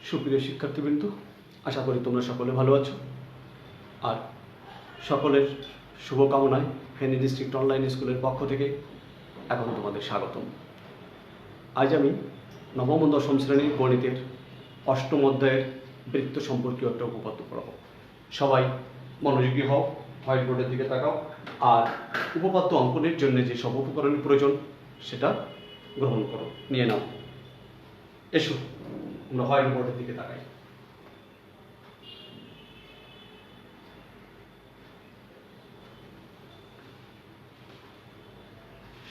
সুপ্রিয় শিক্ষার্থীবৃন্দ, আশা করি তোমরা সকলে ভালো আছো। আর সকলের শুভকামনায় ফেনী ডিস্ট্রিক্ট অনলাইন স্কুলের পক্ষ থেকে এখন তোমাদের স্বাগতম। আজ আমি নবম ও দশম শ্রেণীর গণিতের অষ্টম অধ্যায়ের বৃত্ত সম্পর্কীয় একটা উপপাদ্য পড়াবো। সবাই মনোযোগী হও, হোয়াইট বোর্ডের দিকে তাকাও, আর উপপাদ্য অঙ্কনের জন্য যে সব উপকরণের প্রয়োজন সেটা গ্রহণ করো, নিয়ে নাও। এসো আমরা হোয়াইট বোর্ডের দিকে তাকাই।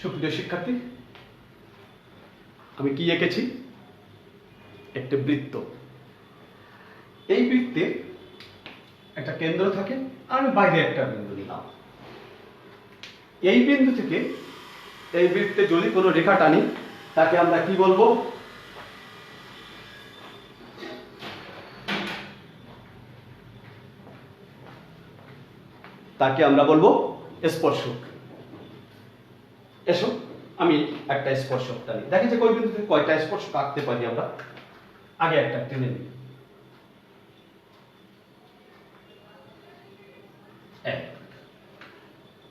সুপ্রিয় শিক্ষার্থী, আমি কি এঁকেছি? একটা বৃত্ত। এই বৃত্তে একটা কেন্দ্র থাকে, আর আমি বাইরে একটা বিন্দু নিলাম। এই বিন্দু থেকে এই বৃত্তে যদি কোনো রেখা টানি তাকে আমরা কি বলবো? তাকে আমরা বলবো স্পর্শক। এসো আমি একটা স্পর্শক টানি, দেখি যে কই বিন্দু থেকে কয়টা স্পর্শক আঁকতে পারি আমরা। আগে একটা টেনে নিই।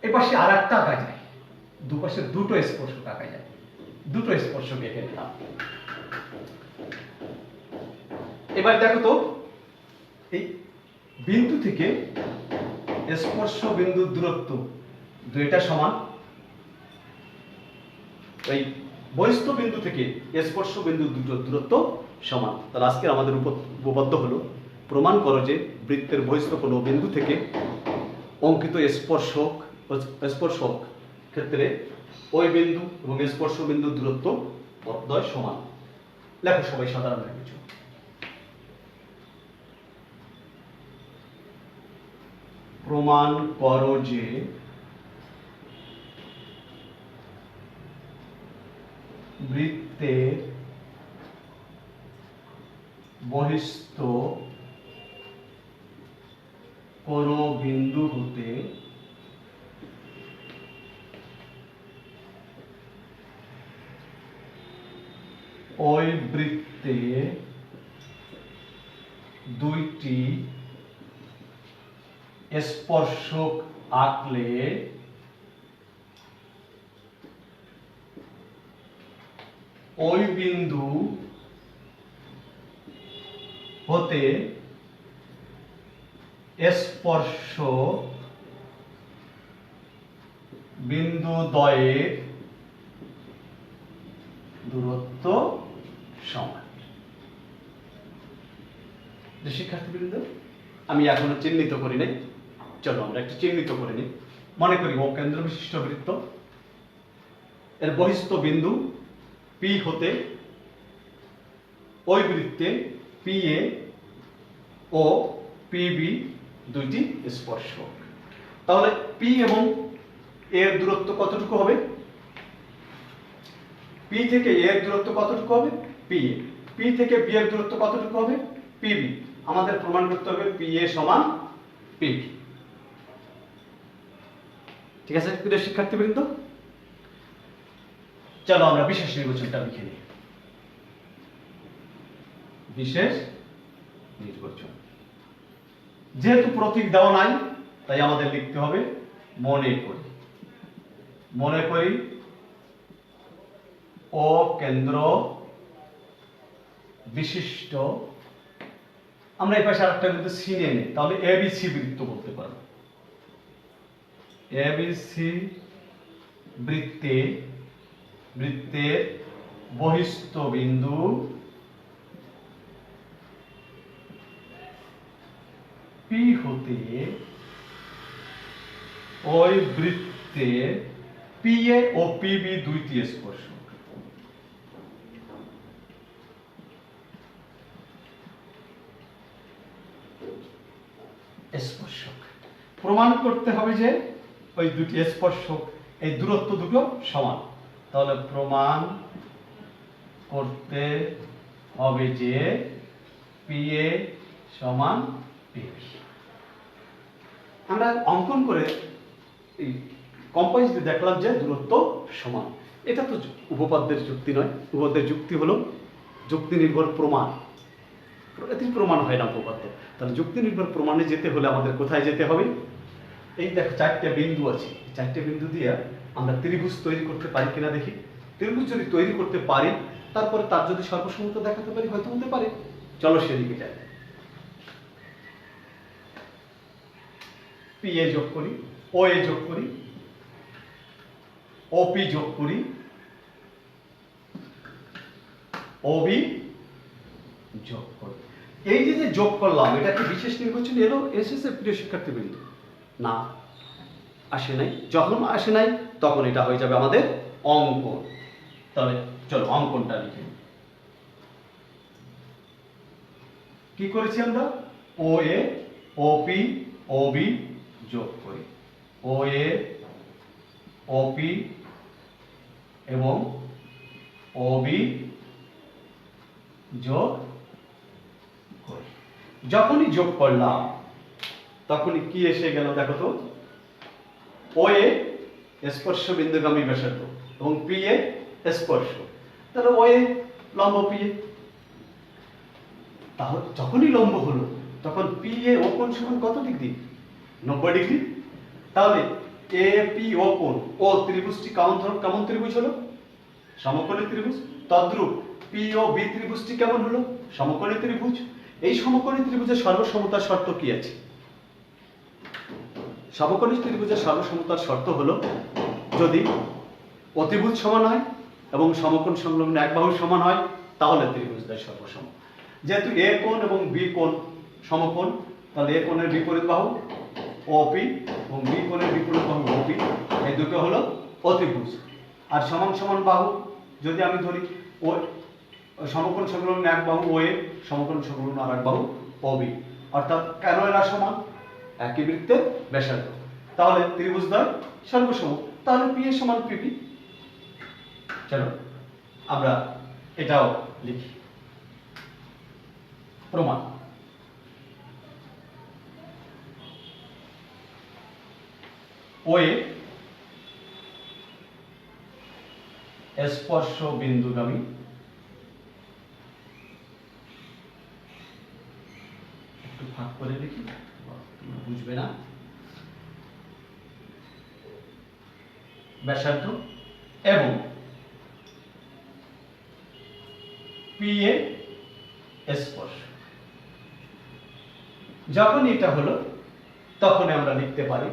এই পাশে আর একটা আঁকা যায়, দুপাশে দুটো স্পর্শক আঁকা যায়। দুটো স্পর্শক এঁকে নিলাম। এবার দেখো তো, এই বিন্দু থেকে স্পর্শ বিন্দুর দূরত্ব দুইটা সমান। এই বহিস্থ বিন্দু থেকে স্পর্শ বিন্দুর দুটো দূরত্ব সমান। তাহলে আজকের আমাদের উপপাদ্য হলো, প্রমাণ করো যে বৃত্তের বহিস্থ কোনো বিন্দু থেকে অঙ্কিত স্পর্শক ক্ষেত্রে ওই বিন্দু এবং স্পর্শ বিন্দুর দূরত্ব দ্বয় সমান। লেখো সবাই সাধারণ কিছু। প্রমাণ করো যে বৃত্তের বহিস্থ কোন বিন্দু হতে ওই বৃত্তে দুইটি স্পর্শক আঁকলে ওই বিন্দু হতে স্পর্শ বিন্দু দ্বয়ের দূরত্ব সমান। শিক্ষার্থীবৃন্দ, আমি এখনো চিহ্নিত করি নাই, চলো আমরা একটু চিহ্নিত করে নিই। মনে করি ও কেন্দ্র বিশিষ্ট বৃত্ত, এর বহিস্থ বিন্দু পি হতে ওই বৃত্তে পি এ ও পিবি দুইটি স্পর্শক। তাহলে পি এবং এর দূরত্ব কতটুকু হবে? পি থেকে এর দূরত্ব কতটুকু হবে? P A. পি থেকে বি এর দূরত্ব কতটুকু হবে? পিবি। আমাদের প্রমাণ করতে হবে পি এ সমান পিবি। ঠিক আছে প্রিয় শিক্ষার্থীবৃন্দ, চলো আমরা বিশেষ নির্বাচনটা লিখে নিই। বিশেষ নির্বাচন, যেহেতু প্রতীক দেওয়া নাই তাই আমাদের লিখতে হবে মনে করি। মনে করি ও কেন্দ্র বিশিষ্ট, আমরা এই পাশে আরেকটা কিন্তু সি নিয়ে নিই, তাহলে এবিসি বৃত্ত বলতে পারবো। এবিসি বৃত্তের বহিস্থ বিন্দু পি হতে ওই বৃত্তে পি এ ও পিবি দুইটি স্পর্শক। স্পর্শক প্রমাণ করতে হবে যে ওই দুটি স্পর্শক এই দূরত্ব দুটো সমান। তাহলে প্রমাণ করতে হবে যে পি এ সমান পিবি। আমরা অঙ্কন করে এই কম্পাস দিয়ে দেখলাম যে দূরত্ব সমান। এটা তো উপপাদ্যের যুক্তি নয়, উপপাদ্যের যুক্তি হলো যুক্তি নির্ভর প্রমাণ। এটি প্রমাণ হয় না উপপাদ্য। তাহলে যুক্তি নির্ভর প্রমাণে যেতে হলে আমাদের কোথায় যেতে হবে? এই দেখো 4টে বিন্দু আছে, 4টে বিন্দু দিয়ে আমরা ত্রিভুজ তৈরি করতে পারি কিনা দেখি। ত্রিভুজ যদি তৈরি করতে পারি, তারপরে তার যদি সর্বসমতা দেখাতে পারি, হয়তো হতে পারে। চলো সেদিকে যাই। পি এ যোগ করি, ও এ যোগ করি, ওপি যোগ করি, ওবি যোগ করি। এই যে যোগ করলাম, এটা কি বিশেষ নির্বাচন এলো এসেছে প্রিয় শিক্ষার্থীবৃন্দ? না, আসে নাই। যখন আসে নাই তখন এটা হয়ে যাবে আমাদের অঙ্কন। তাহলে চলো অঙ্কনটা লিখি। কি করেছি আমরা? ও এ, ওপি, ওবি যোগ করি। ও এ, ওপি এবং ওবি যোগ করি। যখনই যোগ করলাম তখনই কি এসে গেল দেখো তো? ও এ স্পর্শ বিন্দুগামী ব্যাসার্ধ এবং পি এ স্পর্শ, তাহলে ও এ লম্ব পি এ। তাহলে যখনই লম্ব হলো তখন পি এ ও কোণ সমান কত ডিগ্রি? 90 ডিগ্রি। তাহলে এ পি ও কোণ, ও ত্রিভুজটি কেমন ত্রিভুজ হলো? সমকোণী ত্রিভুজ। তদ্রূপ পি ও বি ত্রিভুজটি কেমন হলো? সমকোণী ত্রিভুজ। এই সমকোণী ত্রিভুজের সর্বসমতার শর্ত কি আছে? সমকোণী ত্রিভুজের সর্বসমতার শর্ত হলো যদি অতিভুজ সমান হয় এবং সমকোণ সংলগ্ন এক বাহু সমান হয়, তাহলে ত্রিভুজদ্বয় সর্বসম। যেহেতু এ কোণ এবং বি কোণ সমকোণ, তাহলে এ কোণের বিপরীত বাহু ওপি এবং বি কোণের বিপরীত বাহু ওপি, এই দুটো হলো অতিভুজ। আর সমান সমান বাহু যদি আমি ধরি, ও সমকোণ সংলগ্ন এক বাহু ও এ, সমকোণ সংলগ্ন আর এক বাহু ওবি, অর্থাৎ কেন এরা সমান? একই বৃত্তের ব্যাসার্ধ। তাহলে ত্রিভুজদ্বয় সর্বসম। তাহলে পি এ সমান পিপি। চলো আমরা এটাও লিখি। প্রমাণ। ও এ স্পর্শ বিন্দুগামী একটু ভাগ করে লিখি, তোমরা বুঝবে না। ব্যাসার্ধ এবং পি এ স্পর্শ। যখন এটা হলো তখন আমরা লিখতে পারি,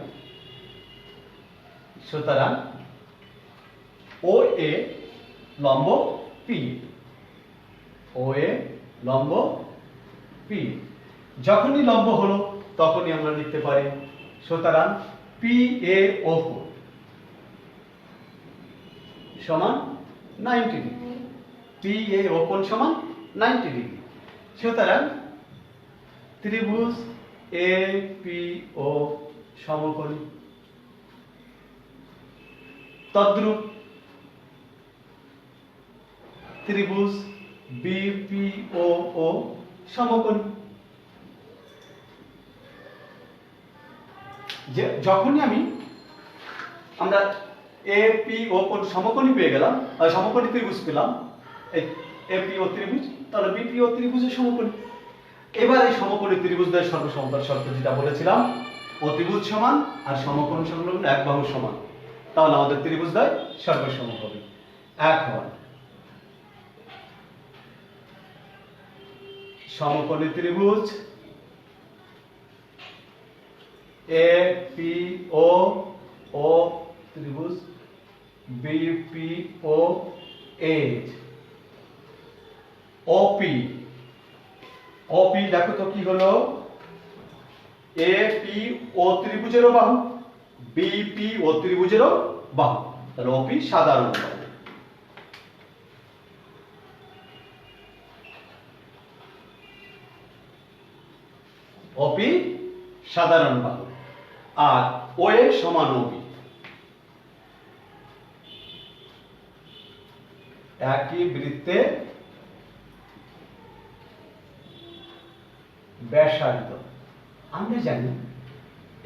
সুতরাং ও এ লম্ব পি, ও এ লম্ব পি। যখনই লম্ব হলো তখনই আমরা লিখতে পারি, সুতরাং পি এ ও কোণ সমান 90 ডিগ্রি। পি এ ও কোণ সমান 90 ডিগ্রি। সুতরাং ত্রিভুজ এ পি ও সমকোণী। তদ্রূপ ত্রিভুজ বি পি ও সমকোণী। যখনই আমরা এ পি ও কোণ সমকোণী পেয়ে গেলাম, সমকোণী ত্রিভুজ পেলাম, এই এ পি ও ত্রিভুজ, তাহলে বি পি ও ত্রিভুজের সমকোণী। এবার এই সমকোণী ত্রিভুজদ্বয় সর্বসমতার শর্ত যেটা বলেছিলাম, অতিভুজ সমান আর সমকোণ সংলগ্ন এক বাহু সমান, তাহলে আমাদের ত্রিভুজদ্বয় সর্বসম হবে। এখন সমকোণী ত্রিভুজ এ পি ও ত্রিভুজ বি পি ও এ ওপি। ওপি দেখো তো কি হলো? এ পি ও ত্রিভুজেরও বাহু, বি পি ও ত্রিভুজেরও বাহু, তাহলে ওপি সাধারণ বাহু। ওপি সাধারণ বাহু আর ও এ সমান ওবি। একই বৃত্তে ব্যাসার্ধ। আমরা জানি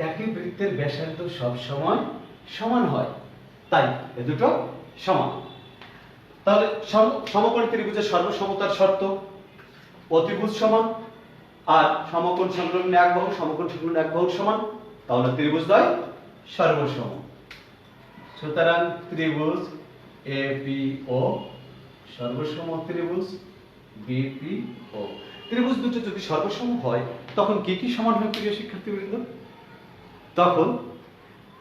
একই বৃত্তের ব্যাসার্ধ সব সময় সমান হয়, তাই এ দুটো সমান। তাহলে সমকোণী ত্রিভুজের সর্বসমতার শর্ত, অতিভুজ সমান আর সমকোণ সংলগ্ন এক বাহু সমকোণ সংলগ্ন এক বাহুর সমান, তাহলে ত্রিভুজদ্বয় সর্বসম। সুতরাং ত্রিভুজ এপিও সর্বসম ত্রিভুজ বিপিও। ত্রিভুজ দুটো যদি সর্বসম হয় তখন কি কি সমান হয় প্রিয় শিক্ষার্থীবৃন্দ? তখন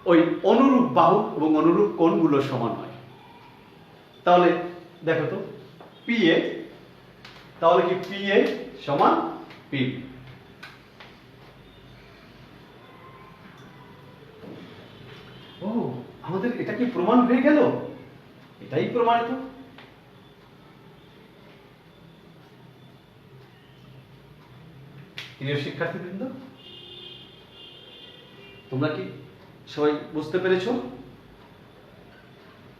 ওই অনুরূপ বাহু এবং অনুরূপ কোণগুলো সমান হয়। তাহলে দেখো তো পিএ, তাহলে কি পিএ সমান পিবি। ও, আমাদের এটা কি প্রমাণ হয়ে গেল? এটাই প্রমাণিত। প্রিয় শিক্ষার্থীবৃন্দ, তোমরা কি সবাই বুঝতে পেরেছো?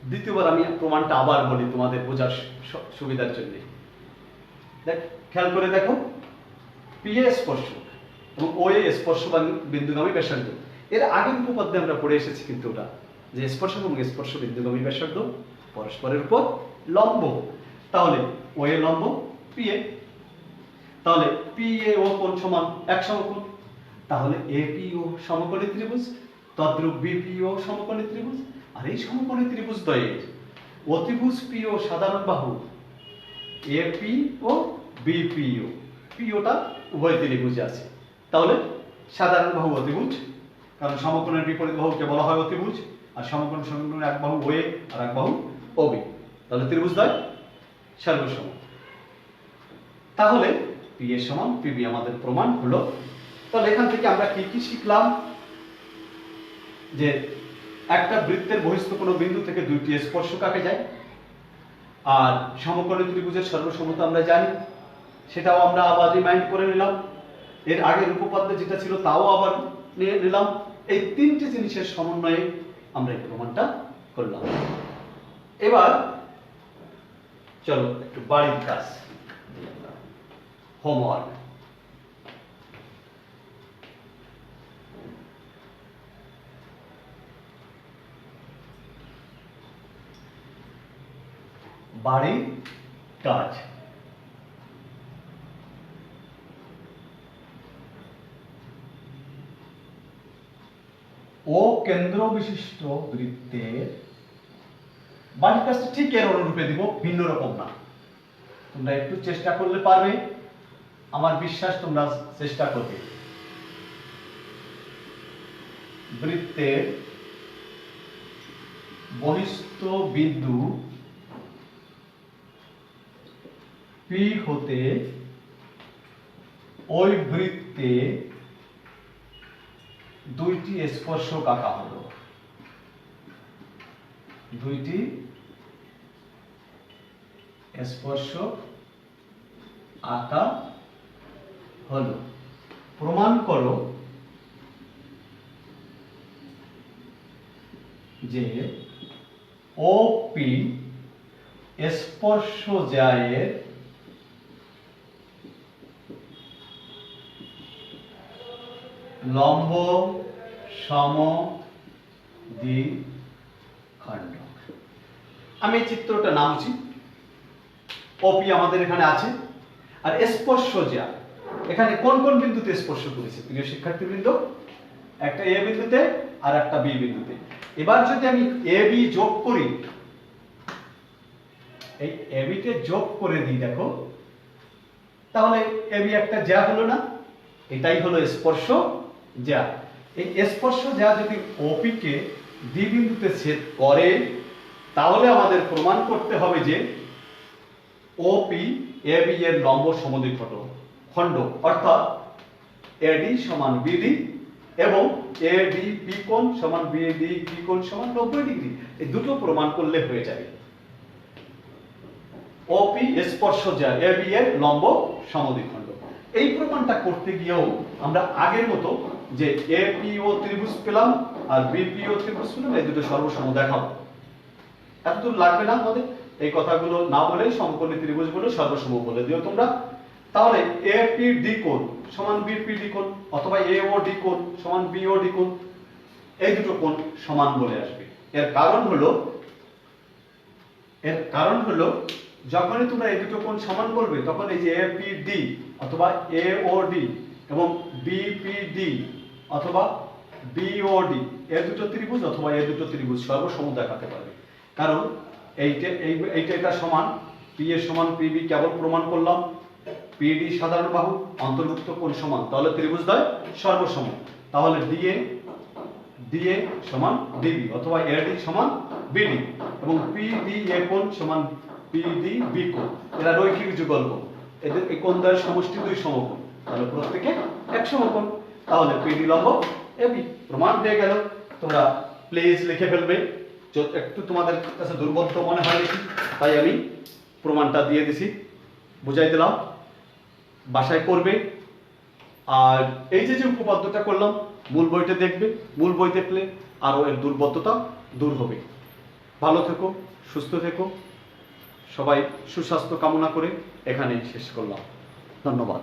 দ্বিতীয়বার আমি প্রমাণটা আবার বলি তোমাদের বোঝার সুবিধার জন্য। দেখ, খেয়াল করে দেখো, পিএ স্পর্শক এবং ওএ স্পর্শ বিন্দুগামী ব্যাসার্ধ। এর আগের উপপাদ্যে আমরা পড়ে এসেছি কিন্তু ওটা, যে স্পর্শক এবং স্পর্শ বিন্দুগামী ব্যাসার্ধ পরস্পরের উপর লম্ব। তাহলে ওএ লম্ব পিএ, তাহলে পিএ ও কোণ সমান এক সমকোণ। তাহলে এপিও সমকোণী ত্রিভুজ, তদ্রূপ বিপিও সমকোণী ত্রিভুজ। আর এই সমকোণী ত্রিভুজ দ্বয়ের অতিভুজ পিও সাধারণ বাহু এপি ও বিপিও, পিওটা উভয় ত্রিভুজে আছে। তাহলে সাধারণ বাহু অতিভুজ, কারণ সমকোণের বিপরীত বাহুকে বলা হয় অতিভুজ, আর সমকোণ সংলগ্ন এক বাহু ওএ আর এক বাহু ওবি। তাহলে ত্রিভুজদ্বয় সর্বসম। তাহলে পি এর সমান পিবি আমাদের প্রমাণ হলো। তাহলে এখান থেকে আমরা কি কি শিখলাম? যে একটা বৃত্তের বহিস্থ কোনো বিন্দু থেকে দুইটি স্পর্শক আঁকা যায়, আর সমকোণী ত্রিভুজের সর্বসমতা আমরা জানি, সেটাও আমরা আবার রিমাইন্ড করে নিলাম। এর আগের উপপাদ্য যেটা ছিল তাও আবার নিয়ে নিলাম। এই তিনটি জিনিসের সমন্বয়ে আমরা এই প্রমাণটা করলাম। এবার চলো একটু বাড়ির কাজ, হোমওয়ার্ক। বাড়ির কাজ। ও কেন্দ্র বিশিষ্ট বৃত্তের বাড়ির কাজটা ঠিক এর অনুরূপে দিব, ভিন্ন রকম না। তোমরা একটু চেষ্টা করলে পারবে, আমার বিশ্বাস তোমরা চেষ্টা করবে। বৃত্তের বহিস্থ বিন্দু পি হতে ওই বৃত্তে দুইটি স্পর্শক আঁকা হলো। দুইটি স্পর্শক আঁকা হলো। প্রমাণ করো যে ওপি স্পর্শজায়ের লম্ব সমদ্বিখণ্ডক। আমি এই চিত্রটা নামছি। ওপি আমাদের এখানে আছে, আর স্পর্শজা এখানে কোন কোন বিন্দুতে স্পর্শ করেছে প্রিয় শিক্ষার্থীবৃন্দ? একটা এ বিন্দুতে আর একটা বি বিন্দুতে। এবার যদি আমি এ বি যোগ করি, এই এ বি কে যোগ করে দিই, দেখো তাহলে এ বি একটা জ্যা হলো না? এটাই হলো স্পর্শ জ্যা। এই স্পর্শ জ্যা যদি ওপি কে ডি বিন্দুতে ছেদ করে, তাহলে আমাদের প্রমাণ করতে হবে যে ওপি এ বি এর লম্ব সমদ্বিখণ্ড, অর্থাৎ এডি সমান বিডি এবং এডি বি কোণ সমান বিডি বি কোণ সমান 90 ডিগ্রি। এই দুটো প্রমাণ করলে হয়ে যাবে ওপি স্পর্শজ্যা এ বি এর লম্ব সমদ্বিখণ্ড। এই প্রমাণটা করতে গিয়েও আমরা আগের মতো যে এপিও ত্রিভুজ পেলাম আর বিপিও ত্রিভুজ পেলাম, এই দুটো সর্বসম দেখাবো। এতদূর লাগবে না আমাদের, এই কথাগুলো না বলে সমকোণী ত্রিভুজগুলো সর্বসম বলে দিও তোমরা। তাহলে এপি ডি কোণ সমান বিপি ডি কোণ, অথবা এও ডি কোণ সমান বিও ডি কোণ, এই দুটো কোণ সমান বলে আসবে। এর কারণ হলো যখনই তোমরা এই দুটো কোণ সমান করবে তখন এই যে এপিডি অথবা এওডি এবং বিপিডি অথবা বিওডি এর দুটো ত্রিভুজ অথবা এর দুটো ত্রিভুজ সর্বসম দেখাতে পারবে। কারণ এইটা এটা সমান, পি এর সমান পিবি কেবল প্রমাণ করলাম, পিডি সাধারণ বাহু অন্তর্ভুক্ত কোণ সমান, তাহলে ত্রিভুজদ্বয় সর্বসম। তাহলে ডিএ সমান ডিবি অথবা এডি সমান বিডি এবং পিডি এ কোণ সমান পিডি বি কোণ। এরা রৈখিক যুগল কোণ, এদের এই কোণদ্বয়ের সমষ্টি দুই সমকোণ, তাহলে প্রত্যেকে এক সমকোণ। তাহলে পিডি লম্ব এবি প্রমাণ হয়ে গেল। তোমরা প্লিজ লিখে ফেলবে, একটু তোমাদের কাছে দুর্বোধ্য মনে হয় নাকি, তাই আমি প্রমাণটা দিয়ে দিছি, বুঝাই দিলাম, বাসায় করবে। আর এই যে উপপাদ্যটা করলাম মূল বইটা দেখবে, মূল বই দেখলে আরো এর দুর্বোধ্যতা দূর হবে। ভালো থেকো, সুস্থ থেকো, সবাই সুস্বাস্থ্য কামনা করে এখানে শেষ করলাম। ধন্যবাদ।